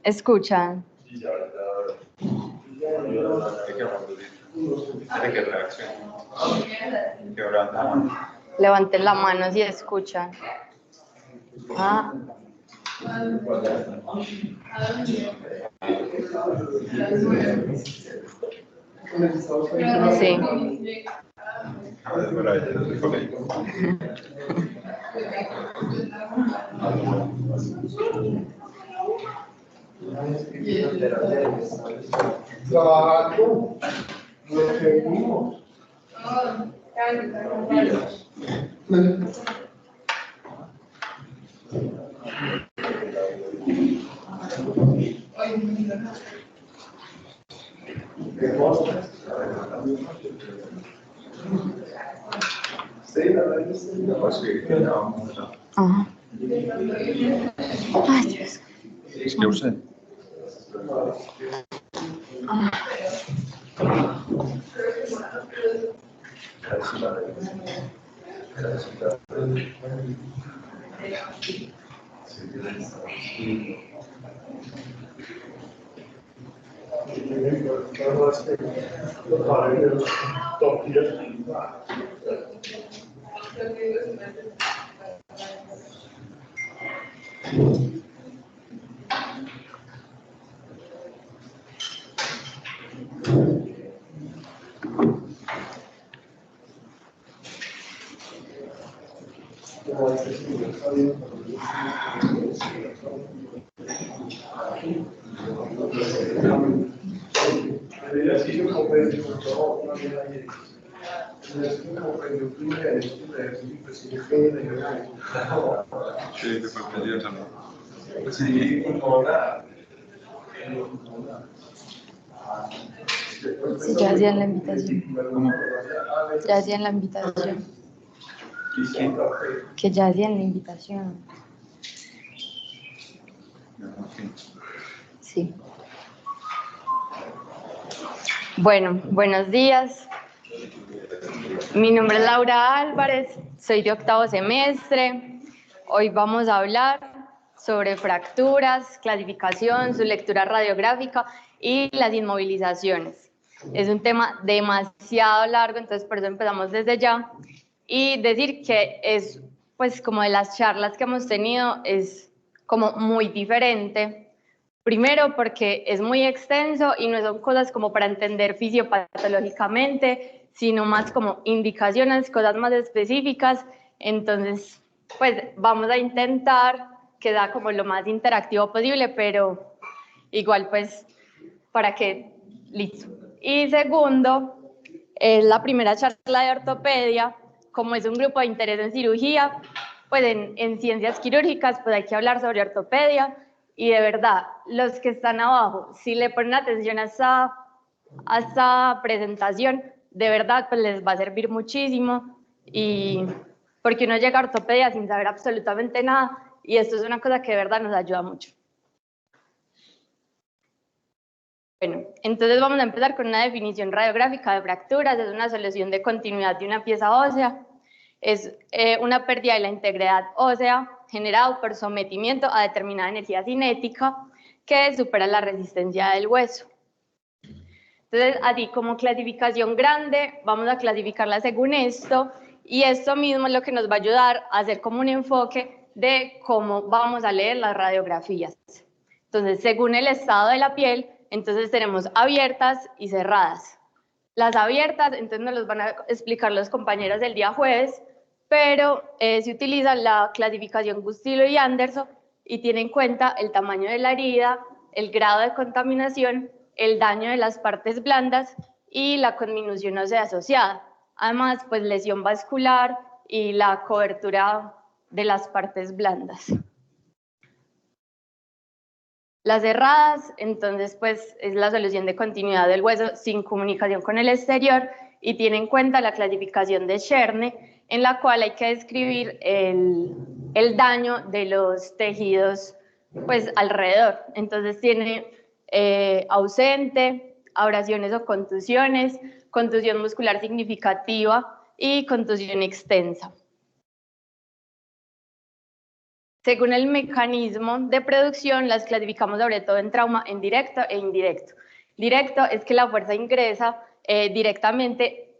Escuchan. Levanten la mano si escuchan. Ah. Sí. Ajá. Ay, Dios. ¿Qué usted? Sí, ya hacían la invitación. Ya hacían la invitación. Que ya hacían la invitación. Sí. Bueno, buenos días. Mi nombre es Laura Álvarez, soy de octavo semestre. Hoy vamos a hablar sobre fracturas, clasificación, su lectura radiográfica y las inmovilizaciones. Es un tema demasiado largo, entonces por eso empezamos desde ya. Y decir que es, pues como de las charlas que hemos tenido, es como muy diferente. Primero porque es muy extenso y no son cosas como para entender fisiopatológicamente, sino más como indicaciones, cosas más específicas. Entonces, pues vamos a intentar que sea como lo más interactivo posible, pero igual pues para que, listo. Y segundo, es la primera charla de ortopedia. Como es un grupo de interés en cirugía, pues en ciencias quirúrgicas, pues hay que hablar sobre ortopedia. Y de verdad, los que están abajo, si le ponen atención a esta presentación, de verdad pues les va a servir muchísimo. Y porque uno llega a ortopedia sin saber absolutamente nada, y esto es una cosa que de verdad nos ayuda mucho. Bueno, entonces vamos a empezar con una definición radiográfica de fracturas. Es una solución de continuidad de una pieza ósea. Es una pérdida de la integridad ósea generado por sometimiento a determinada energía cinética que supera la resistencia del hueso. Entonces, así como clasificación grande, vamos a clasificarla según esto, y esto mismo es lo que nos va a ayudar a hacer como un enfoque de cómo vamos a leer las radiografías. Entonces, según el estado de la piel, entonces tenemos abiertas y cerradas. Las abiertas, entonces nos los van a explicar los compañeros del día jueves, pero se utiliza la clasificación Gustilo y Anderson y tiene en cuenta el tamaño de la herida, el grado de contaminación, el daño de las partes blandas y la conminución ósea asociada. Además, pues lesión vascular y la cobertura de las partes blandas. Las cerradas, entonces, pues es la solución de continuidad del hueso sin comunicación con el exterior y tiene en cuenta la clasificación de Scherne, en la cual hay que describir el daño de los tejidos pues alrededor. Entonces tiene ausente, abrasiones o contusiones, contusión muscular significativa y contusión extensa. Según el mecanismo de producción, las clasificamos sobre todo en trauma en directo e indirecto. Directo es que la fuerza ingresa directamente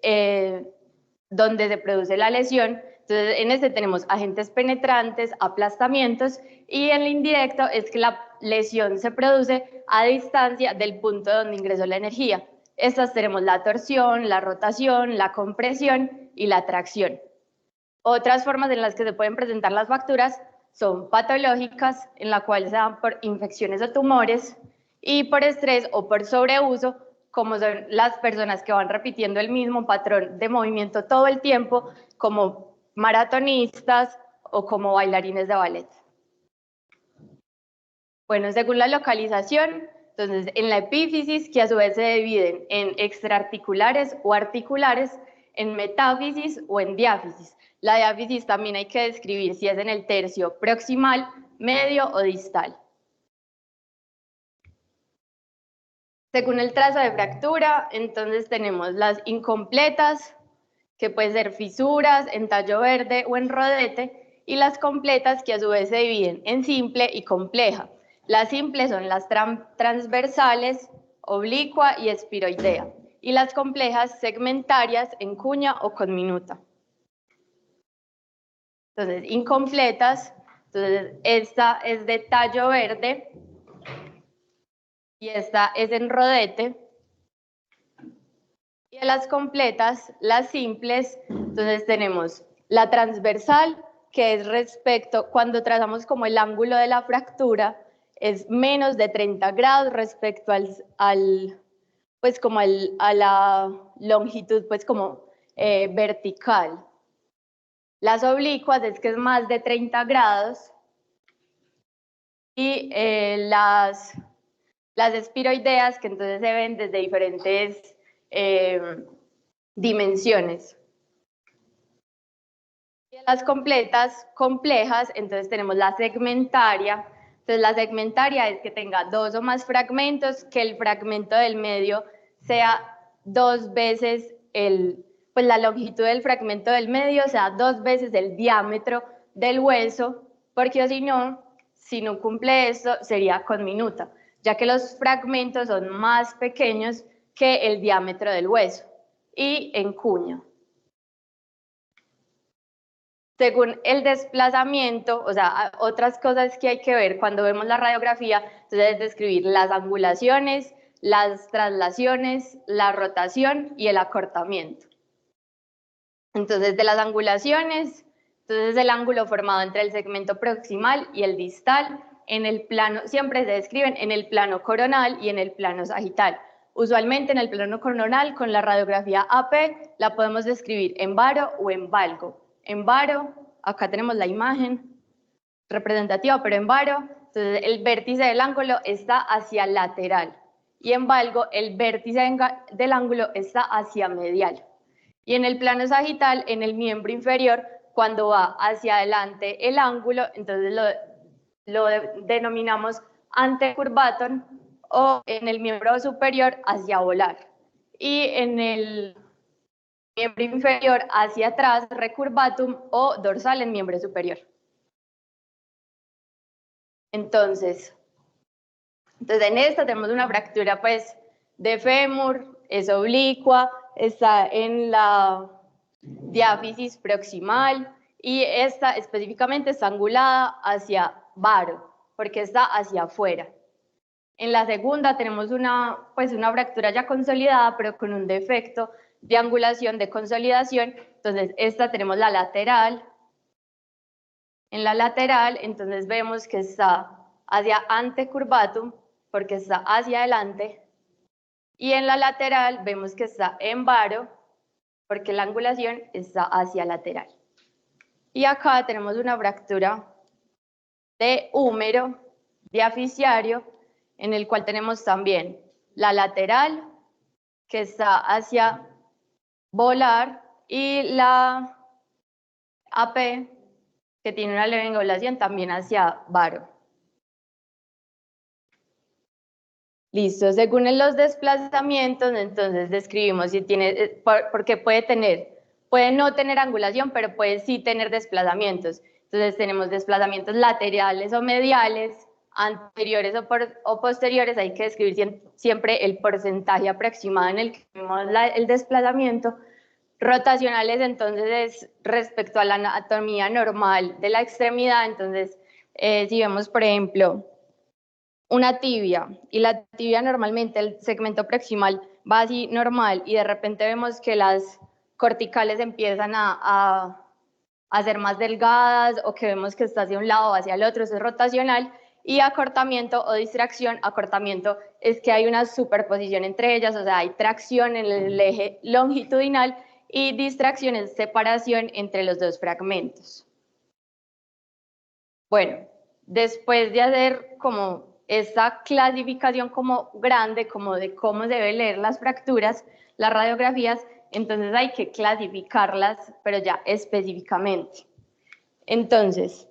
donde se produce la lesión. Entonces, en este tenemos agentes penetrantes, aplastamientos, y en el indirecto es que la lesión se produce a distancia del punto donde ingresó la energía. Estas tenemos la torsión, la rotación, la compresión y la tracción. Otras formas en las que se pueden presentar las fracturas son patológicas, en la cual se dan por infecciones o tumores, y por estrés o por sobreuso, como son las personas que van repitiendo el mismo patrón de movimiento todo el tiempo, como maratonistas o como bailarines de ballet. Bueno, según la localización, entonces en la epífisis, que a su vez se dividen en extraarticulares o articulares, en metáfisis o en diáfisis. La diáfisis también hay que describir si es en el tercio proximal, medio o distal. Según el trazo de fractura, entonces tenemos las incompletas, que pueden ser fisuras, en tallo verde o en rodete, y las completas, que a su vez se dividen en simple y compleja. Las simples son las transversales, oblicua y espiroidea, y las complejas segmentarias en cuña o con minuta. Entonces, incompletas, entonces esta es de tallo verde y esta es en rodete. Y de las completas, las simples, entonces tenemos la transversal, que es respecto, cuando trazamos como el ángulo de la fractura, es menos de 30 grados respecto pues como a la longitud, pues como vertical. Las oblicuas es que es más de 30 grados, y las espiroideas, que entonces se ven desde diferentes dimensiones. Y en las completas, complejas, entonces tenemos la segmentaria. Entonces la segmentaria es que tenga dos o más fragmentos, que el fragmento del medio sea 2 veces pues la longitud del fragmento del medio sea 2 veces el diámetro del hueso, porque si no cumple esto, sería con minuta, ya que los fragmentos son más pequeños que el diámetro del hueso, y en cuña. Según el desplazamiento, o sea, otras cosas que hay que ver cuando vemos la radiografía, entonces es describir las angulaciones, las traslaciones, la rotación y el acortamiento. Entonces, de las angulaciones, entonces el ángulo formado entre el segmento proximal y el distal, en el plano, siempre se describen en el plano coronal y en el plano sagital. Usualmente en el plano coronal, con la radiografía AP, la podemos describir en varo o en valgo. En varo, acá tenemos la imagen representativa, pero en varo, entonces el vértice del ángulo está hacia lateral, y en valgo el vértice del ángulo está hacia medial. Y en el plano sagital, en el miembro inferior, cuando va hacia adelante el ángulo, entonces lo denominamos antecurvatum, o en el miembro superior hacia volar. Y en el miembro inferior hacia atrás, recurvatum, o dorsal en miembro superior. Entonces en esta tenemos una fractura pues de fémur, es oblicua, está en la diáfisis proximal, y esta específicamente está angulada hacia varo, porque está hacia afuera. En la segunda tenemos una fractura ya consolidada, pero con un defecto de angulación, de consolidación. Entonces esta tenemos la lateral. En la lateral, entonces vemos que está hacia antecurvatum, porque está hacia adelante, y en la lateral vemos que está en varo, porque la angulación está hacia lateral. Y acá tenemos una fractura de húmero diaficiario, en el cual tenemos también la lateral, que está hacia volar, y la AP, que tiene una leve angulación también hacia varo. Listo, según los desplazamientos, entonces describimos si tiene, porque puede no tener angulación, pero puede sí tener desplazamientos. Entonces tenemos desplazamientos laterales o mediales, anteriores o posteriores, hay que describir siempre el porcentaje aproximado en el que vemos el desplazamiento. Rotacionales, entonces, es respecto a la anatomía normal de la extremidad. Entonces, si vemos, por ejemplo, una tibia, y la tibia normalmente, el segmento proximal va así normal, y de repente vemos que las corticales empiezan a ser más delgadas, o que vemos que está hacia un lado o hacia el otro, eso es rotacional. Y acortamiento o distracción, acortamiento es que hay una superposición entre ellas, o sea, hay tracción en el eje longitudinal, y distracción es separación entre los dos fragmentos. Bueno, después de hacer como esta clasificación como grande, como de cómo se debe leer las fracturas, las radiografías, entonces hay que clasificarlas, pero ya específicamente. Entonces,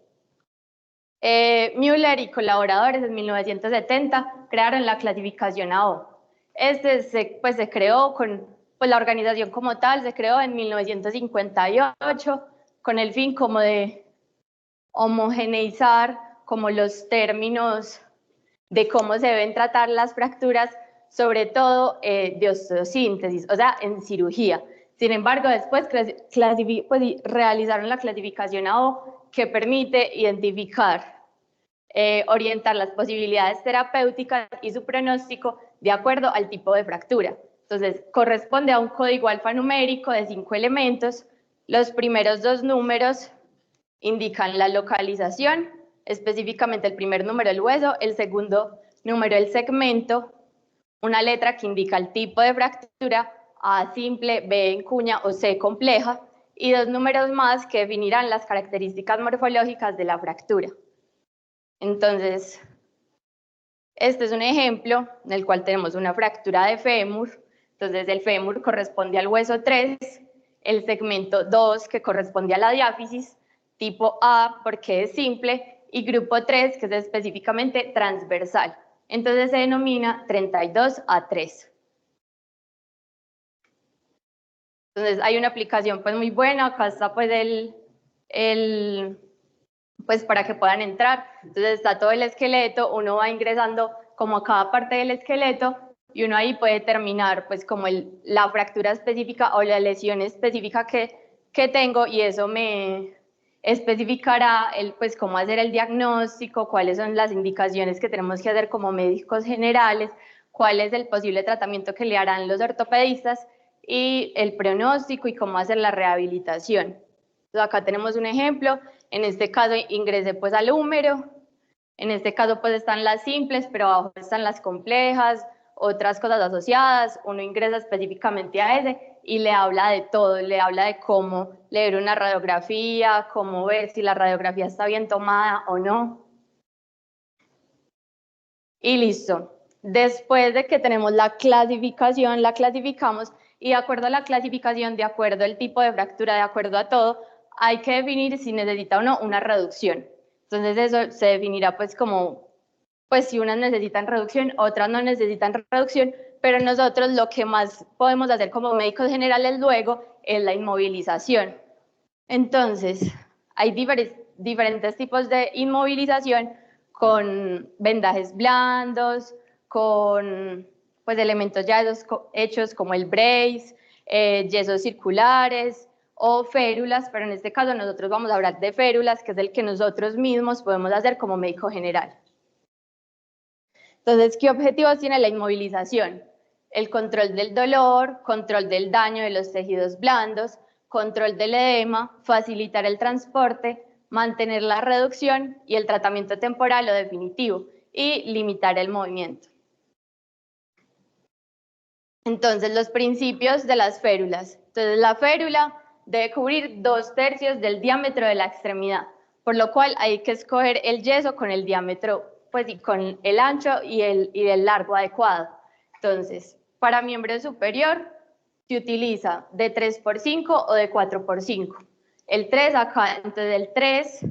Müller y colaboradores en 1970 crearon la clasificación AO. Se creó con, pues la organización como tal se creó en 1958 con el fin como de homogeneizar como los términos de cómo se deben tratar las fracturas, sobre todo de osteosíntesis, o sea, en cirugía. Sin embargo, después realizaron la clasificación AO, que permite identificar, orientar las posibilidades terapéuticas y su pronóstico de acuerdo al tipo de fractura. Entonces, corresponde a un código alfanumérico de 5 elementos. Los primeros 2 números indican la localización, específicamente el primer número el hueso, el segundo número el segmento, una letra que indica el tipo de fractura, A simple, B en cuña o C compleja, y 2 números más que definirán las características morfológicas de la fractura. Entonces, este es un ejemplo en el cual tenemos una fractura de fémur. Entonces, el fémur corresponde al hueso 3, el segmento 2 que corresponde a la diáfisis, tipo A porque es simple, y grupo 3 que es específicamente transversal. Entonces se denomina 32A3. Entonces hay una aplicación pues muy buena, acá está pues pues para que puedan entrar. Entonces está todo el esqueleto, uno va ingresando como a cada parte del esqueleto, y uno ahí puede determinar pues como la fractura específica o la lesión específica que tengo, y eso me especificará pues cómo hacer el diagnóstico, cuáles son las indicaciones que tenemos que hacer como médicos generales, cuál es el posible tratamiento que le harán los ortopedistas, y el pronóstico y cómo hacer la rehabilitación. Entonces acá tenemos un ejemplo. En este caso ingresé pues al húmero, en este caso pues están las simples, pero abajo están las complejas, otras cosas asociadas. Uno ingresa específicamente a ese y le habla de todo, le habla de cómo leer una radiografía, cómo ver si la radiografía está bien tomada o no. Y listo. Después de que tenemos la clasificación, la clasificamos, y de acuerdo a la clasificación, de acuerdo al tipo de fractura, de acuerdo a todo, hay que definir si necesita o no una reducción. Entonces eso se definirá pues como, pues si unas necesitan reducción, otras no necesitan reducción, pero nosotros lo que más podemos hacer como médicos generales luego es la inmovilización. Entonces, hay diferentes tipos de inmovilización, con vendajes blandos, con pues elementos ya hechos como el brace, yesos circulares o férulas, pero en este caso nosotros vamos a hablar de férulas, que es el que nosotros mismos podemos hacer como médico general. Entonces, ¿qué objetivos tiene la inmovilización? El control del dolor, control del daño de los tejidos blandos, control del edema, facilitar el transporte, mantener la reducción y el tratamiento temporal o definitivo, y limitar el movimiento. Entonces, los principios de las férulas. Entonces, la férula debe cubrir 2/3 del diámetro de la extremidad, por lo cual hay que escoger el yeso con el diámetro, pues, y con el ancho y el largo adecuado. Entonces, para miembro superior se utiliza de 3x5 o de 4x5. El 3 acá, entonces el 3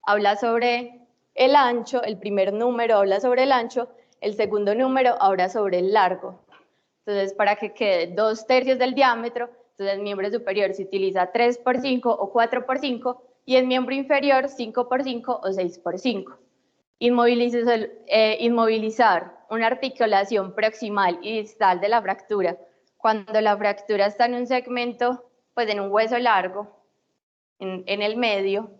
habla sobre el ancho, el primer número habla sobre el ancho, el segundo número habla sobre el largo. Entonces, para que quede 2/3 del diámetro, entonces el miembro superior se utiliza 3x5 o 4x5, y en miembro inferior 5x5 o 6x5. Inmovilizar una articulación proximal y distal de la fractura cuando la fractura está en un segmento, pues en un hueso largo, en el medio,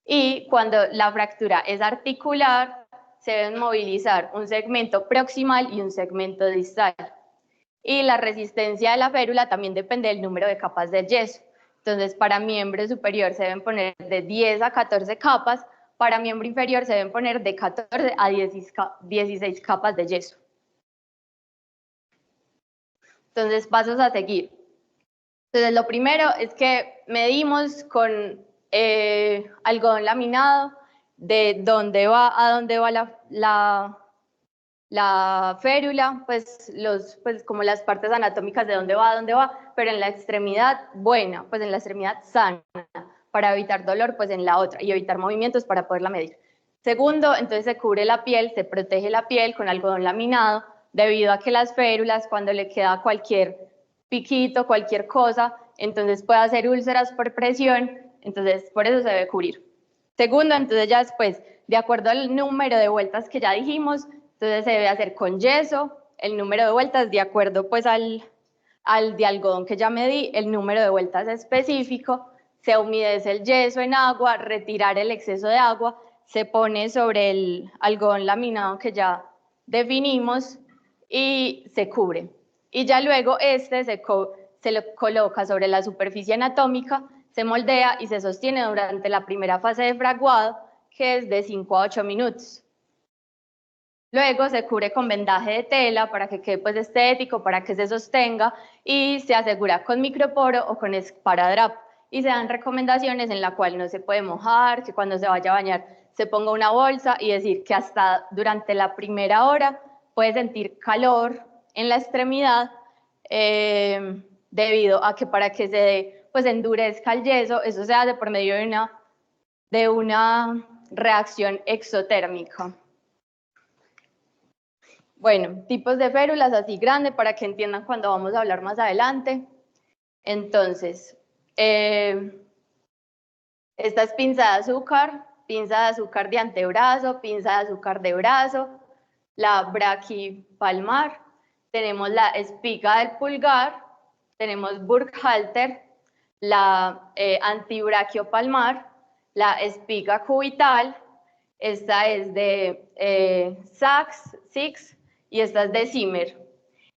y cuando la fractura es articular, se deben movilizar un segmento proximal y un segmento distal. Y la resistencia de la férula también depende del número de capas del yeso. Entonces, para miembro superior se deben poner de 10 a 14 capas, para miembro inferior se deben poner de 14 a 16 capas de yeso. Entonces, pasos a seguir. Entonces, lo primero es que medimos con algodón laminado de dónde va a dónde va la férula, pues como las partes anatómicas de dónde va a dónde va, pero en la extremidad buena, pues en la extremidad sana, para evitar dolor, pues en la otra, y evitar movimientos para poderla medir. Segundo, entonces se cubre la piel, se protege la piel con algodón laminado, debido a que las férulas, cuando le queda cualquier piquito, cualquier cosa, entonces puede hacer úlceras por presión, entonces por eso se debe cubrir. Segundo, entonces ya después, de acuerdo al número de vueltas que ya dijimos, entonces se debe hacer con yeso, el número de vueltas de acuerdo pues al de algodón que ya medí, el número de vueltas específico, se humedece el yeso en agua, retirar el exceso de agua, se pone sobre el algodón laminado que ya definimos y se cubre. Y ya luego se lo coloca sobre la superficie anatómica, se moldea y se sostiene durante la primera fase de fraguado, que es de 5 a 8 minutos. Luego se cubre con vendaje de tela para que quede pues estético, para que se sostenga, y se asegura con microporo o con esparadrapo. Y se dan recomendaciones en la cual no se puede mojar, que cuando se vaya a bañar se ponga una bolsa, y decir que hasta durante la primera hora puede sentir calor en la extremidad, debido a que para que se pues endurezca el yeso, eso se hace por medio de una reacción exotérmica. Bueno, tipos de férulas así grande para que entiendan cuando vamos a hablar más adelante. Entonces, esta es pinza de azúcar de antebrazo, pinza de azúcar de brazo, la braquipalmar, tenemos la espiga del pulgar, tenemos Burkhalter, la antibraquiopalmar, la espiga cubital, esta es de Sachs, y esta es de Zimmer.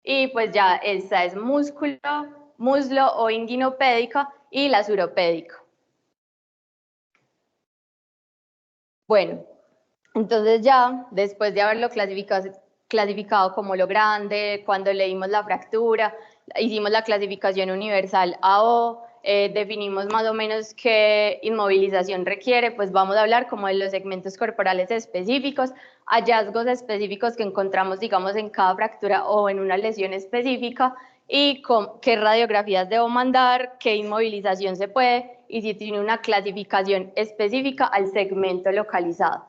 Y pues ya esta es muslo o inguinopédica, y la suropédica. Bueno, entonces ya después de haberlo clasificado como lo grande, cuando leímos la fractura, hicimos la clasificación universal AO, definimos más o menos qué inmovilización requiere, pues vamos a hablar como de los segmentos corporales específicos, hallazgos específicos que encontramos, digamos, en cada fractura o en una lesión específica, y qué radiografías debo mandar, qué inmovilización se puede, y si tiene una clasificación específica al segmento localizado.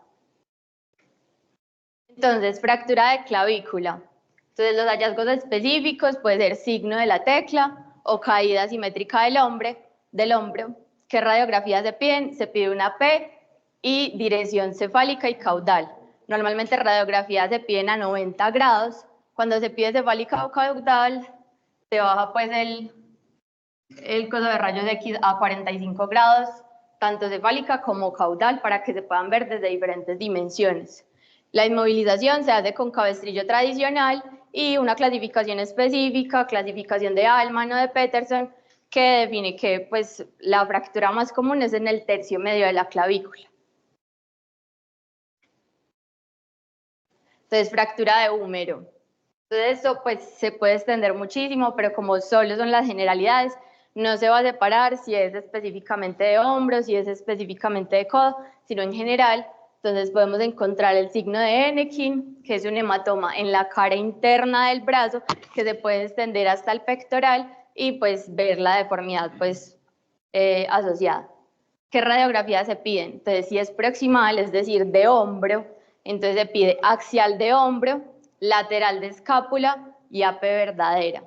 Entonces, fractura de clavícula. Entonces, los hallazgos específicos puede ser signo de la tecla o caída simétrica del hombro. ¿Qué radiografías se piden? Se pide una P y dirección cefálica y caudal. Normalmente radiografías se piden a 90 grados. Cuando se pide cefálica o caudal, se baja pues el coso de rayos X a 45 grados, tanto cefálica como caudal, para que se puedan ver desde diferentes dimensiones. La inmovilización se hace con cabestrillo tradicional y una clasificación específica, clasificación de Allman o de Peterson, que define que pues, la fractura más común es en el tercio medio de la clavícula. Entonces, fractura de húmero. Entonces, eso pues, se puede extender muchísimo, pero como solo son las generalidades, no se va a separar si es específicamente de hombro, si es específicamente de codo, sino en general. Entonces podemos encontrar el signo de Hennequin, que es un hematoma en la cara interna del brazo, que se puede extender hasta el pectoral, y pues ver la deformidad pues, asociada. ¿Qué radiografías se piden? Entonces, si es proximal, es decir, de hombro, entonces se pide axial de hombro, lateral de escápula y AP verdadera.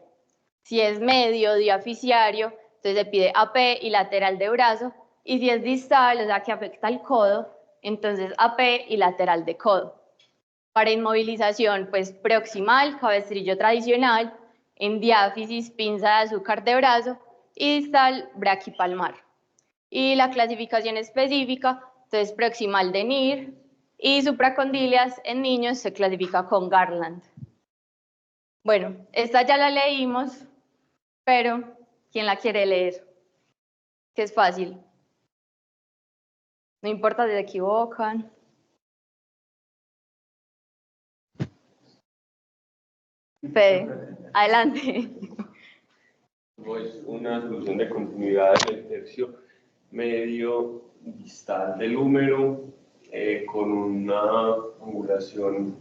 Si es medio diaficiario, entonces se pide AP y lateral de brazo, y si es distal, o sea que afecta al codo, entonces AP y lateral de codo. Para inmovilización, pues proximal, cabestrillo tradicional, en diáfisis, pinza de azúcar de brazo y distal, braquipalmar. Y la clasificación específica, entonces proximal de NIR y supracondilias en niños se clasifica con Garland. Bueno, esta ya la leímos, pero ¿quién la quiere leer? Que es fácil. No importa si se equivocan. Fede, adelante. Es una solución de continuidad del tercio medio distal del húmero con una angulación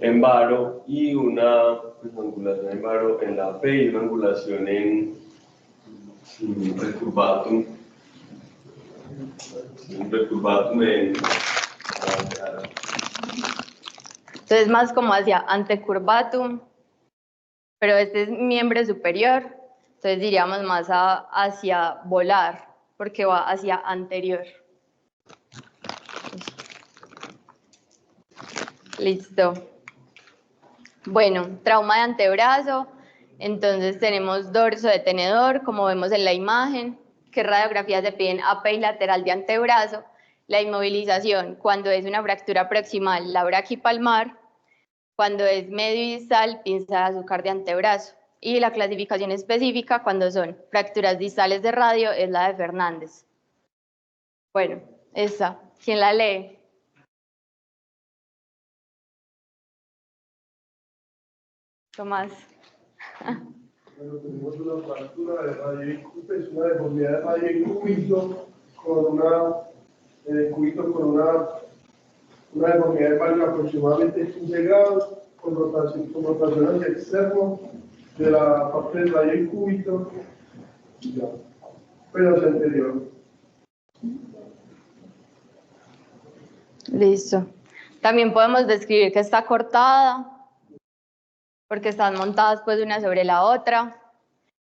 en varo y una angulación en varo en la P y una angulación en recurvatum en Entonces más como hacia antecurvatum, pero este es miembro superior, entonces diríamos más hacia volar, porque va hacia anterior. Listo. Bueno, trauma de antebrazo, entonces tenemos dorso de tenedor, como vemos en la imagen, que radiografías se piden AP y lateral de antebrazo, la inmovilización, cuando es una fractura proximal, la braquipalmar, cuando es medio y distal, pinza de azúcar de antebrazo, y la clasificación específica, cuando son fracturas distales de radio, es la de Fernández. Bueno, esa, ¿quién la lee? Tomás. Bueno, tenemos una fractura de radio y cúbito, es una deformidad de radio y cúbito con una deformidad de válvula aproximadamente 15 grados, con rotación hacia externo de la parte del radio y cúbito, pero hacia anterior. Listo. También podemos describir que está cortada, porque están montadas pues una sobre la otra,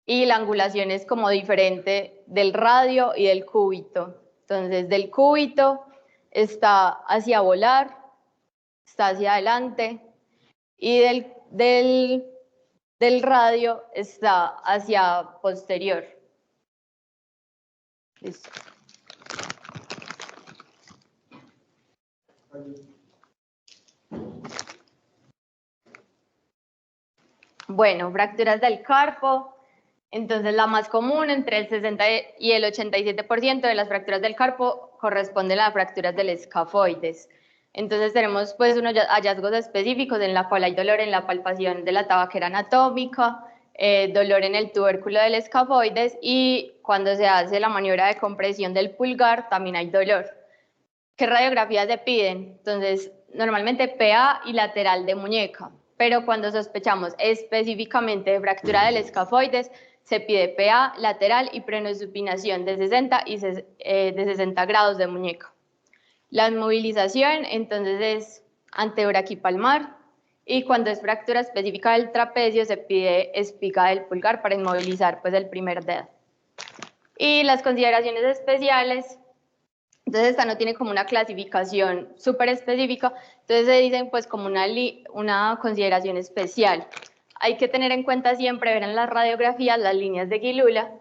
y la angulación es como diferente del radio y del cúbito. Entonces, del cúbito está hacia volar, está hacia adelante, y del radio está hacia posterior. Listo. Bueno, fracturas del carpo. Entonces, la más común, entre el 60 y el 87% de las fracturas del carpo corresponden a fracturas del escafoides. Entonces, tenemos pues unos hallazgos específicos en la cual hay dolor en la palpación de la tabaquera anatómica, dolor en el tubérculo del escafoides y cuando se hace la maniobra de compresión del pulgar también hay dolor. ¿Qué radiografías se piden? Entonces, normalmente PA y lateral de muñeca, pero cuando sospechamos específicamente de fractura del escafoides, se pide PA lateral y prenosupinación de 60 y de 60 grados de muñeca. La inmovilización, entonces, es antebraquipalmar y cuando es fractura específica del trapecio, se pide espiga del pulgar para inmovilizar pues, el primer dedo. Y las consideraciones especiales, entonces esta no tiene como una clasificación súper específica, entonces se dicen pues como una consideración especial. Hay que tener en cuenta siempre, ver en las radiografías las líneas de Guilula,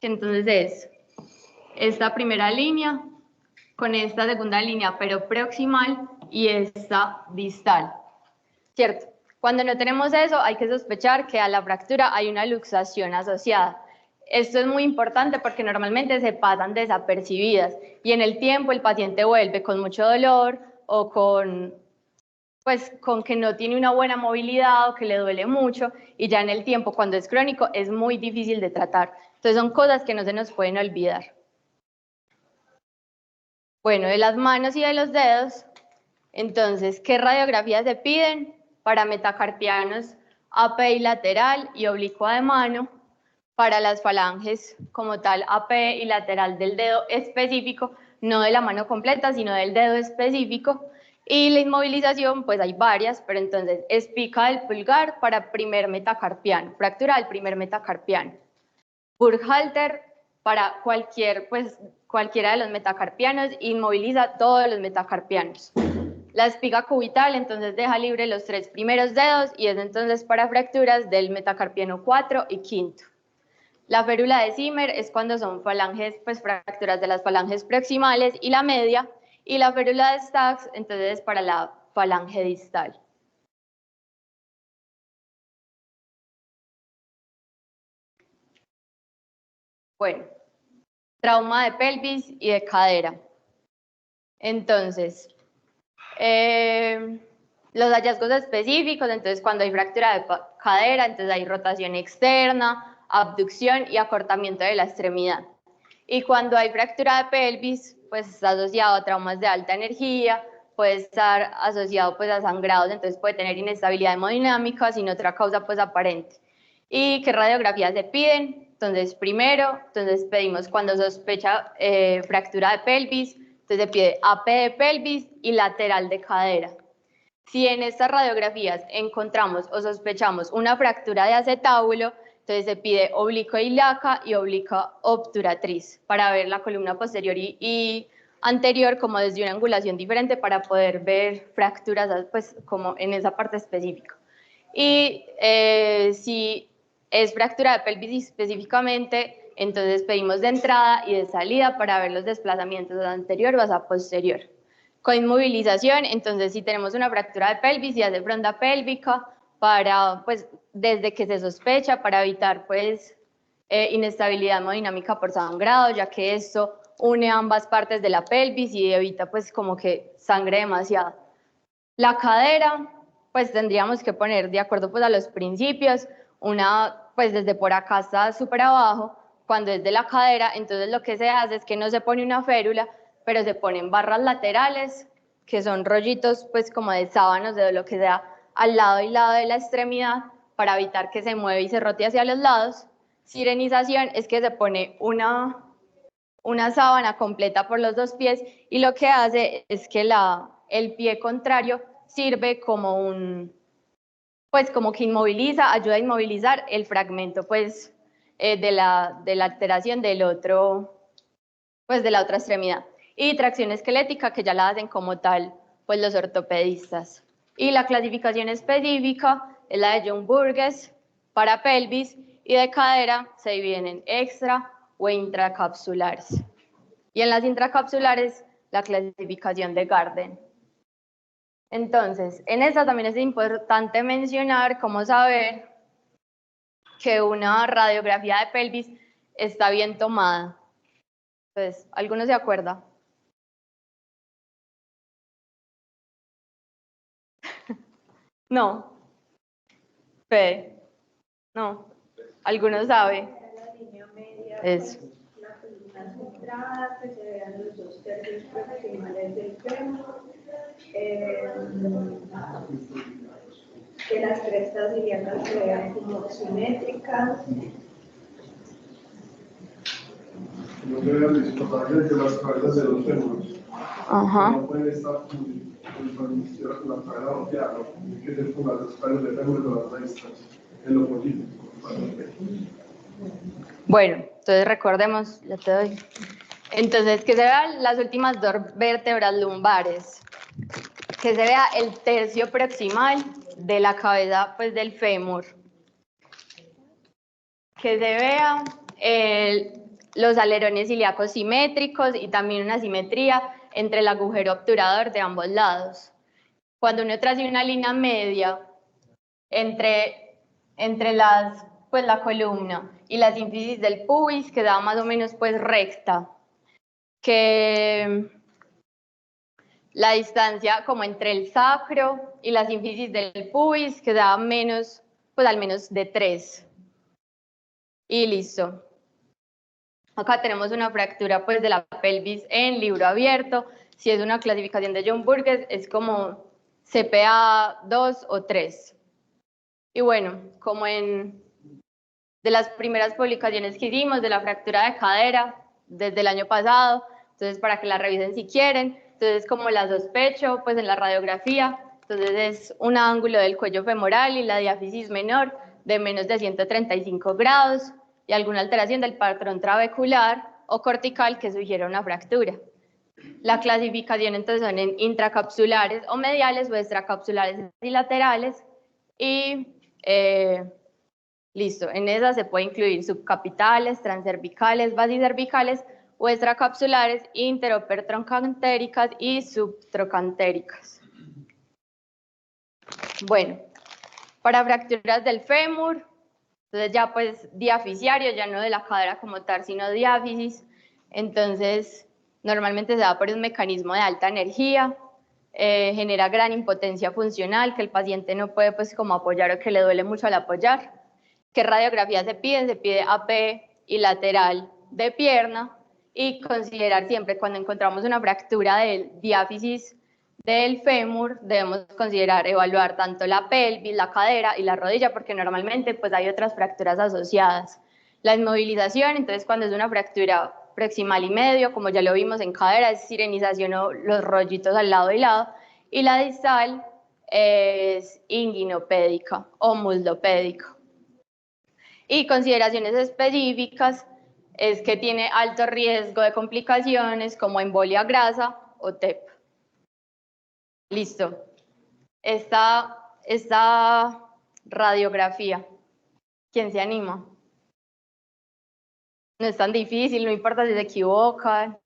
que entonces es esta primera línea con esta segunda línea, pero proximal, y esta distal, ¿cierto? Cuando no tenemos eso, hay que sospechar que a la fractura hay una luxación asociada. Esto es muy importante porque normalmente se pasan desapercibidas y en el tiempo el paciente vuelve con mucho dolor o con que no tiene una buena movilidad o que le duele mucho y ya en el tiempo cuando es crónico es muy difícil de tratar. Entonces son cosas que no se nos pueden olvidar. Bueno, de las manos y de los dedos, entonces, ¿qué radiografías se piden? Para metacarpianos AP y lateral y oblicua de mano, para las falanges como tal AP y lateral del dedo específico, no de la mano completa, sino del dedo específico. Y la inmovilización, pues hay varias, pero entonces espica del pulgar para primer metacarpiano, fractura del primer metacarpiano. Burkhalter para cualquiera de los metacarpianos, inmoviliza todos los metacarpianos. La espiga cubital entonces deja libre los 3 primeros dedos y es entonces para fracturas del metacarpiano 4 y 5. La férula de Zimmer es cuando son falanges, fracturas de las falanges proximales y la media, y la férula de Staggs entonces es para la falange distal. Bueno, trauma de pelvis y de cadera. Entonces, los hallazgos específicos, entonces cuando hay fractura de cadera, entonces hay rotación externa, abducción y acortamiento de la extremidad. Y cuando hay fractura de pelvis, pues está asociado a traumas de alta energía, puede estar asociado a sangrados, entonces puede tener inestabilidad hemodinámica sin otra causa aparente. ¿Y qué radiografías se piden? Entonces, primero, pedimos cuando sospecha fractura de pelvis, entonces se pide AP de pelvis y lateral de cadera. Si en estas radiografías encontramos o sospechamos una fractura de acetábulo, entonces se pide oblicuo ilíaca y oblicuo obturatriz para ver la columna posterior y anterior como desde una angulación diferente para poder ver fracturas como en esa parte específica. Y si es fractura de pelvis específicamente, entonces pedimos de entrada y de salida para ver los desplazamientos anterior o hacia posterior. Con inmovilización, entonces si tenemos una fractura de pelvis y hace fronda pélvica, desde que se sospecha, para evitar inestabilidad hemodinámica por sangrado, ya que esto une ambas partes de la pelvis y evita como que sangre demasiado. La cadera, tendríamos que poner de acuerdo a los principios, desde por acá hasta súper abajo. Cuando es de la cadera, entonces lo que se hace es que no se pone una férula, pero se ponen barras laterales, que son rollitos como de sábanos, de lo que sea, al lado y lado de la extremidad, para evitar que se mueva y se rote hacia los lados. Sirenización es que se pone una sábana completa por los 2 pies, y lo que hace es que el pie contrario sirve como como que inmoviliza, ayuda a inmovilizar el fragmento de la alteración del otro, de la otra extremidad. Y tracción esquelética, que ya la hacen como tal los ortopedistas. Y la clasificación específica es la de John Burgess para pelvis, y de cadera se dividen en extra o intracapsulares. Y en las intracapsulares, la clasificación de Garden. Entonces, en esta también es importante mencionar cómo saber que una radiografía de pelvis está bien tomada. Entonces, ¿alguno se acuerda? No. Fede. No. ¿Alguno sabe? Eso. La columna centrada, que se vean los 2 tercios proximales del fémur, que las crestas ilíacas se vean como simétricas. No se vean discrepancias de las cabezas de los fémures. Ajá. No pueden estar con la cabeza volteada, ¿no? Tiene que ser con las cabezas de fémures de las raíces, en lo posible. Bueno, entonces recordemos, ya te doy. Entonces, que se vean las últimas 2 vértebras lumbares, que se vea el tercio proximal de la cabeza del fémur, que se vea los alerones ilíacos simétricos y también una simetría entre el agujero obturador de ambos lados. Cuando uno trace una línea media entre la columna y la sínfisis del pubis, que da más o menos recta, que la distancia como entre el sacro y la sínfisis del pubis, que da menos, al menos de 3. Y listo. Acá tenemos una fractura de la pelvis en libro abierto. Si es una clasificación de John Burgess, es como CPA 2 o 3. Y bueno, como de las primeras publicaciones que hicimos de la fractura de cadera desde el año pasado, entonces para que la revisen si quieren. Entonces, como la sospecho, en la radiografía, entonces es un ángulo del cuello femoral y la diáfisis menor de menos de 135 grados, y alguna alteración del patrón trabecular o cortical que sugiera una fractura. La clasificación entonces son en intracapsulares o mediales o extracapsulares y laterales y listo, en esas se puede incluir subcapitales, transcervicales, basicervicales o extracapsulares, interopertroncantéricas y subtroncantéricas. Bueno, para fracturas del fémur, entonces ya pues diafisiario, ya no de la cadera como tal, sino diáfisis, entonces normalmente se da por un mecanismo de alta energía, genera gran impotencia funcional, que el paciente no puede pues como apoyar o que le duele mucho al apoyar. ¿Qué radiografía se pide? Se pide AP y lateral de pierna y considerar siempre cuando encontramos una fractura del diáfisis del fémur, debemos considerar evaluar tanto la pelvis, la cadera y la rodilla, porque normalmente pues hay otras fracturas asociadas. La inmovilización, entonces cuando es una fractura proximal y medio, como ya lo vimos en cadera, es sirenización o los rollitos al lado y lado, y la distal es inguinopédica o muslopédica. Y consideraciones específicas es que tiene alto riesgo de complicaciones como embolia grasa o TEP. Listo. Esta radiografía, ¿quién se anima? No es tan difícil, no importa si se equivocan.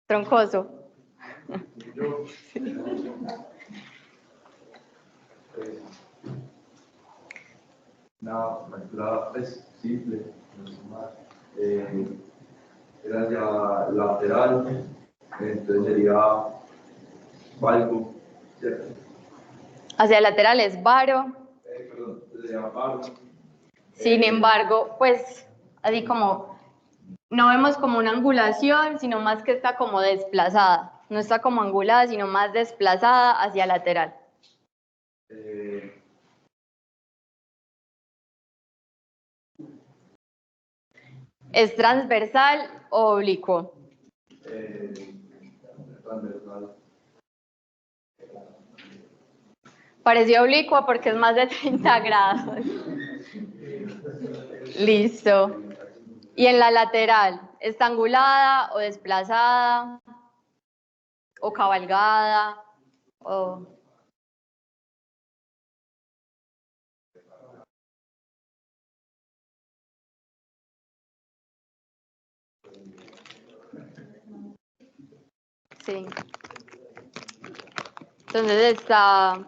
Troncoso. Yo. Una fractura es simple, no es más. Era hacia lateral, entonces sería valgo, ¿cierto? Hacia lateral es varo. Perdón, sería valgo. Sin embargo, pues así como no vemos como una angulación, sino más que está como desplazada. No está como angulada, sino más desplazada hacia lateral. ¿Es transversal o oblicuo? Transversal. Pareció oblicuo porque es más de 30 grados. Listo. ¿Y en la lateral? ¿Está angulada o desplazada? ¿O cabalgada? ¿O... Sí. Entonces está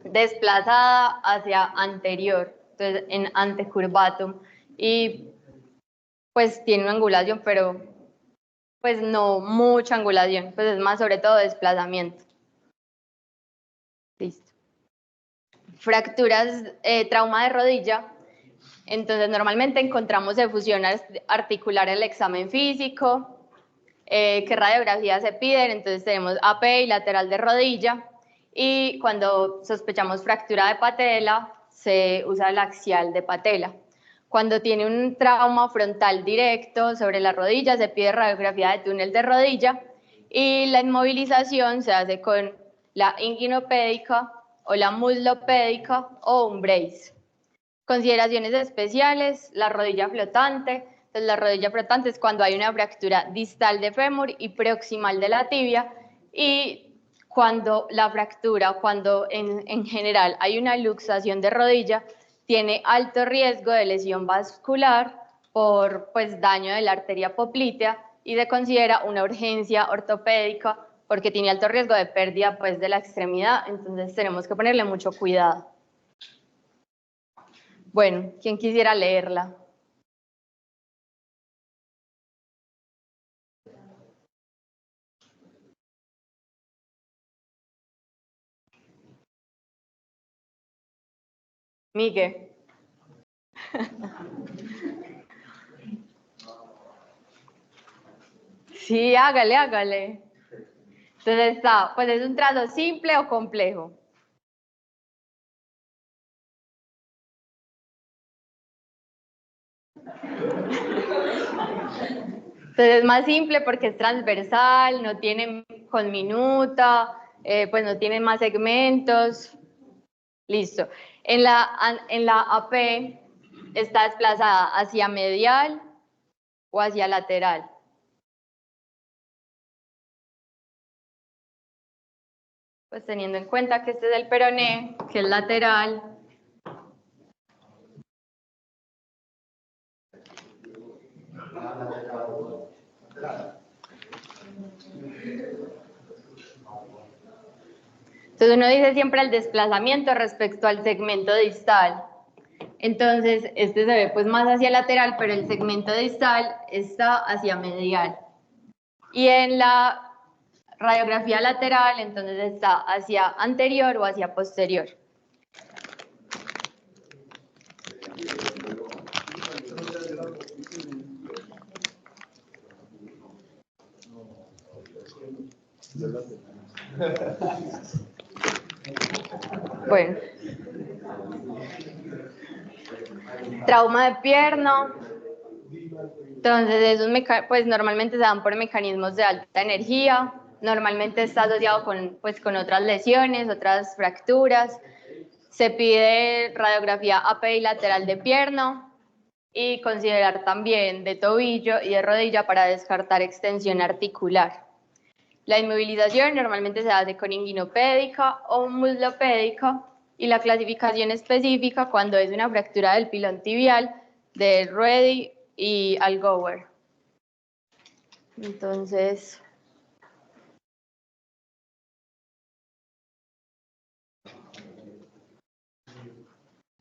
desplazada hacia anterior, entonces en antecurvatum, y pues tiene una angulación, pero pues no mucha angulación, pues es más sobre todo desplazamiento. Listo. Fracturas, trauma de rodilla. Entonces, normalmente encontramos efusión articular en el examen físico. ¿Qué radiografías se piden? Entonces, tenemos AP y lateral de rodilla. Y cuando sospechamos fractura de patela, se usa el axial de patela. Cuando tiene un trauma frontal directo sobre la rodilla, se pide radiografía de túnel de rodilla. Y la inmovilización se hace con la inguinopédica o la muslopédica o un brace. Consideraciones especiales, la rodilla flotante. Entonces, la rodilla flotante es cuando hay una fractura distal de fémur y proximal de la tibia, y cuando la fractura, cuando en general hay una luxación de rodilla, tiene alto riesgo de lesión vascular por pues, daño de la arteria poplitea y se considera una urgencia ortopédica porque tiene alto riesgo de pérdida pues, de la extremidad, entonces tenemos que ponerle mucho cuidado. Bueno, ¿quién quisiera leerla? Miguel. Sí, hágale, hágale. Entonces está, pues es un trazo simple o complejo. Entonces es más simple porque es transversal, no tiene con minuta, pues no tiene más segmentos. Listo. En la AP está desplazada hacia medial o hacia lateral. Pues teniendo en cuenta que este es el peroné, que es lateral. Entonces uno dice siempre el desplazamiento respecto al segmento distal. Entonces este se ve pues más hacia lateral, pero el segmento distal está hacia medial. Y en la radiografía lateral, entonces está hacia anterior o hacia posterior. Bueno. Trauma de pierna. Entonces, pues normalmente se dan por mecanismos de alta energía. Normalmente está asociado con otras lesiones, otras fracturas. Se pide radiografía API lateral de pierna y considerar también de tobillo y de rodilla para descartar extensión articular. La inmovilización normalmente se hace con inguinopédica o muslopédica y la clasificación específica cuando es una fractura del pilón tibial de Reddy y Algower. Entonces,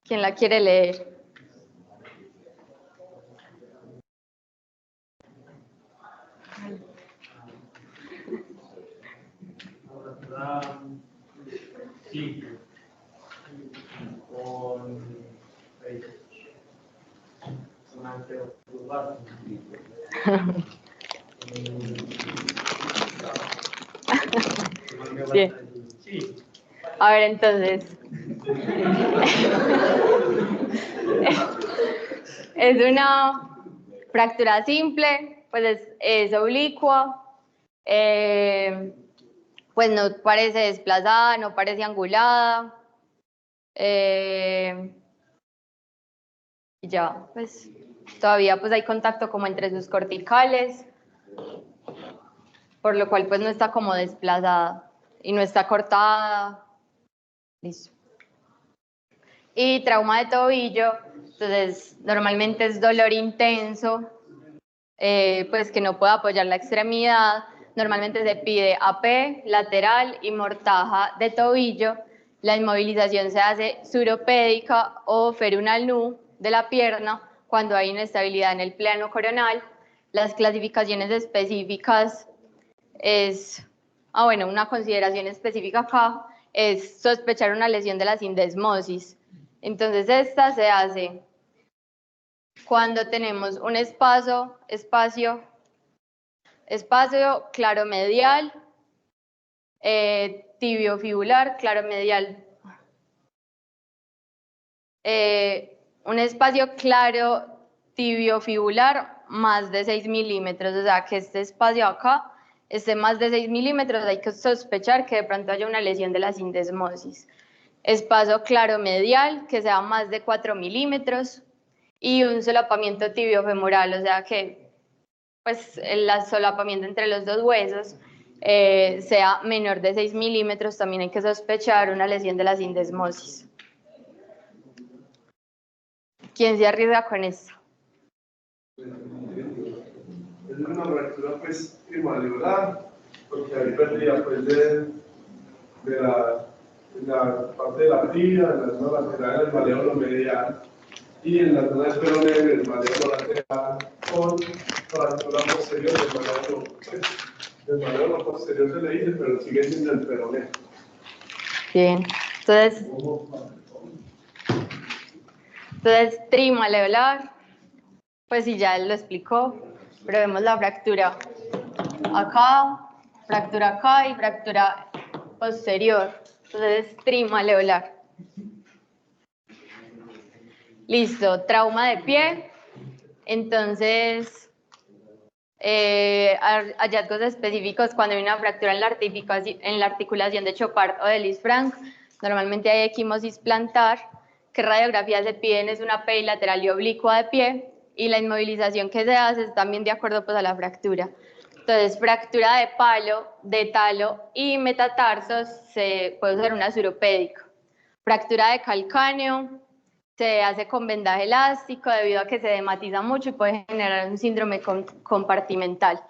¿quién la quiere leer? Sí, con anteocular. Bien. Sí. A ver, entonces. Es una fractura simple, pues es oblicua, pues no parece desplazada, no parece angulada. Y ya, pues todavía pues hay contacto como entre sus corticales, por lo cual pues no está como desplazada y no está cortada. Listo. Y trauma de tobillo, entonces normalmente es dolor intenso, pues que no puede apoyar la extremidad. Normalmente se pide AP, lateral y mortaja de tobillo. La inmovilización se hace suropédica o ferunal nu de la pierna cuando hay inestabilidad en el plano coronal. Las clasificaciones específicas es, bueno, una consideración específica acá es sospechar una lesión de la sindesmosis. Entonces esta se hace cuando tenemos un espacio claromedial, tibiofibular, claromedial, un espacio claro tibiofibular más de 6 milímetros, o sea que este espacio acá esté más de 6 milímetros, hay que sospechar que de pronto haya una lesión de la sindesmosis. Espacio claromedial que sea más de 4 milímetros y un solapamiento tibiofemoral, o sea que pues el solapamiento entre los dos huesos sea menor de 6 milímetros, también hay que sospechar una lesión de la sindesmosis. ¿Quién se arriesga con esto? Es una fractura pues primaveral, porque hay pérdida pues de la parte de la tibia, en la zona lateral del maléolo medial y en la zona del peroné en el maléolo lateral con fractura posterior del maléolo, pues, del maléolo posterior se le dice, pero sigue siendo el peroné. Bien, entonces trimaleolar, pues sí, ya él lo explicó, pero vemos la fractura acá y fractura posterior. Entonces trimaleolar. Listo, trauma de pie. Entonces, hallazgos específicos cuando hay una fractura en la articulación de Chopard o de Lisfranc. Normalmente hay equimosis plantar. ¿Qué radiografía se piden? Es una PI lateral y oblicua de pie, y la inmovilización que se hace es también de acuerdo pues, a la fractura. Entonces, fractura de palo, de talo y metatarsos se puede usar una suropédico. Fractura de calcáneo se hace con vendaje elástico debido a que se dematiza mucho y puede generar un síndrome compartimental.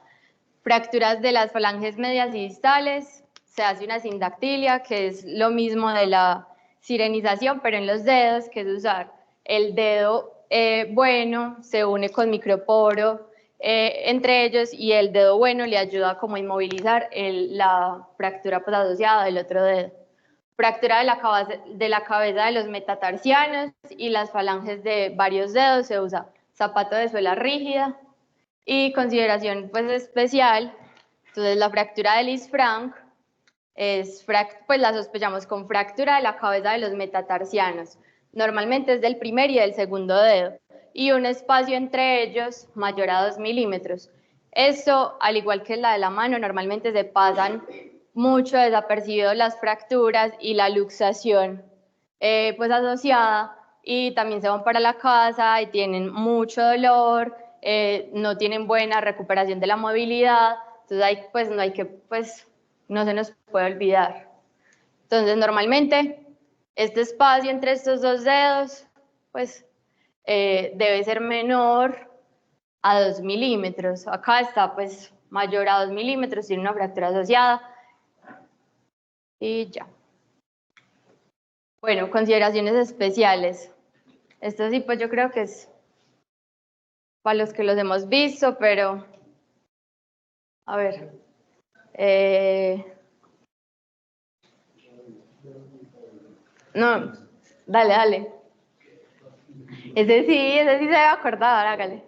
Fracturas de las falanges medias y distales, se hace una sindactilia, que es lo mismo de la sirenización, pero en los dedos, que es usar el dedo bueno, se une con microporo entre ellos, y el dedo bueno le ayuda como a inmovilizar la fractura pues, asociada del otro dedo. Fractura de la cabeza de los metatarsianos y las falanges de varios dedos, se usa zapato de suela rígida. Y consideración pues, especial, entonces la fractura de Lisfranc pues la sospechamos con fractura de la cabeza de los metatarsianos. Normalmente es del primer y del segundo dedo, y un espacio entre ellos mayor a 2 milímetros. Esto, al igual que la de la mano, normalmente se pasan mucho desapercibido las fracturas y la luxación pues asociada, y también se van para la casa y tienen mucho dolor, no tienen buena recuperación de la movilidad, entonces pues no se nos puede olvidar. Entonces normalmente este espacio entre estos dos dedos pues debe ser menor a 2 milímetros. Acá está pues mayor a 2 milímetros, tiene una fractura asociada. Y ya. Bueno, consideraciones especiales. Esto sí, pues yo creo que es para los que los hemos visto, pero a ver. No, dale. Ese sí se debe acordar, hágale.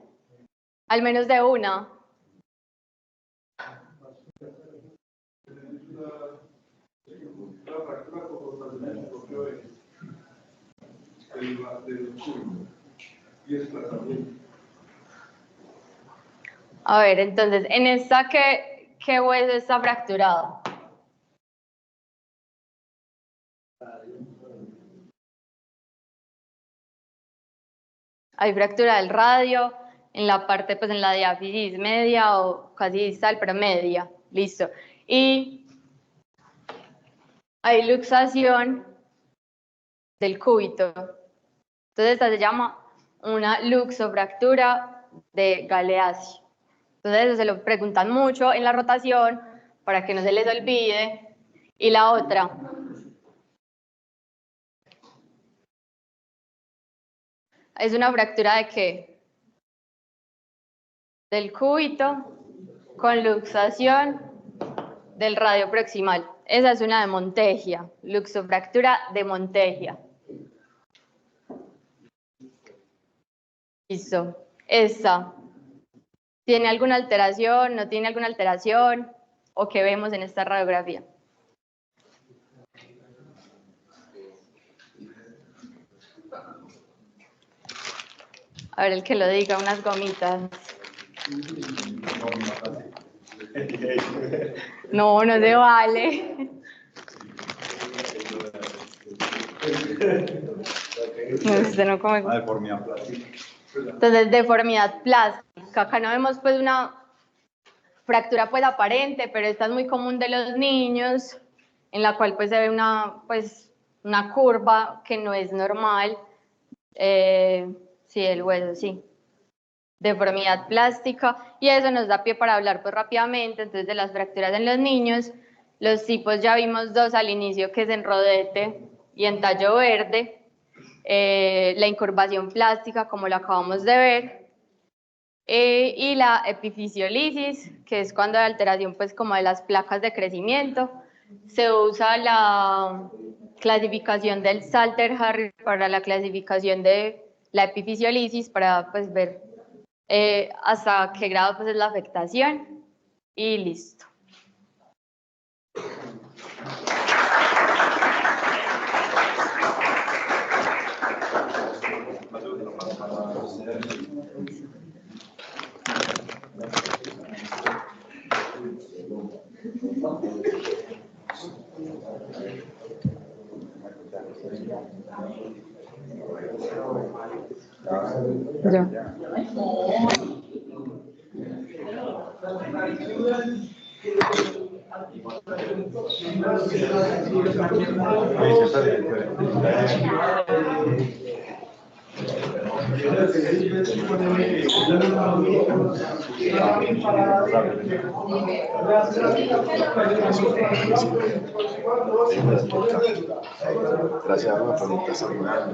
Al menos de una. A ver, entonces, en esta, ¿qué hueso está fracturado? Hay fractura del radio, en la parte, pues en la diáfisis media o casi distal, pero media. Listo. Y hay luxación del cúbito. Entonces, esta se llama una luxofractura de Galeazzi. Entonces, eso se lo preguntan mucho en la rotación para que no se les olvide. Y la otra. ¿Es una fractura de qué? Del cúbito con luxación del radio proximal. Esa es una de Montegia, luxofractura de Montegia. Listo. Esta. ¿Tiene alguna alteración? ¿No tiene alguna alteración? ¿O qué vemos en esta radiografía? A ver, el que lo diga, unas gomitas. No se vale. No, usted no come. Deformidad plástica. Entonces, deformidad plástica. Acá no vemos pues una fractura pues aparente, pero esta es muy común de los niños, en la cual pues se ve una curva que no es normal. Sí, el hueso, sí. Deformidad plástica, y eso nos da pie para hablar pues rápidamente entonces de las fracturas en los niños. Los tipos ya vimos dos al inicio, que es en rodete y en tallo verde. La incurvación plástica, como lo acabamos de ver, y la epifisiolisis, que es cuando hay alteración pues como de las placas de crecimiento. Se usa la clasificación del Salter-Harris para la clasificación de la epifisiolisis, para pues ver hasta qué grado pues es la afectación, y listo. Yo. Gracias a Dios por esta semana.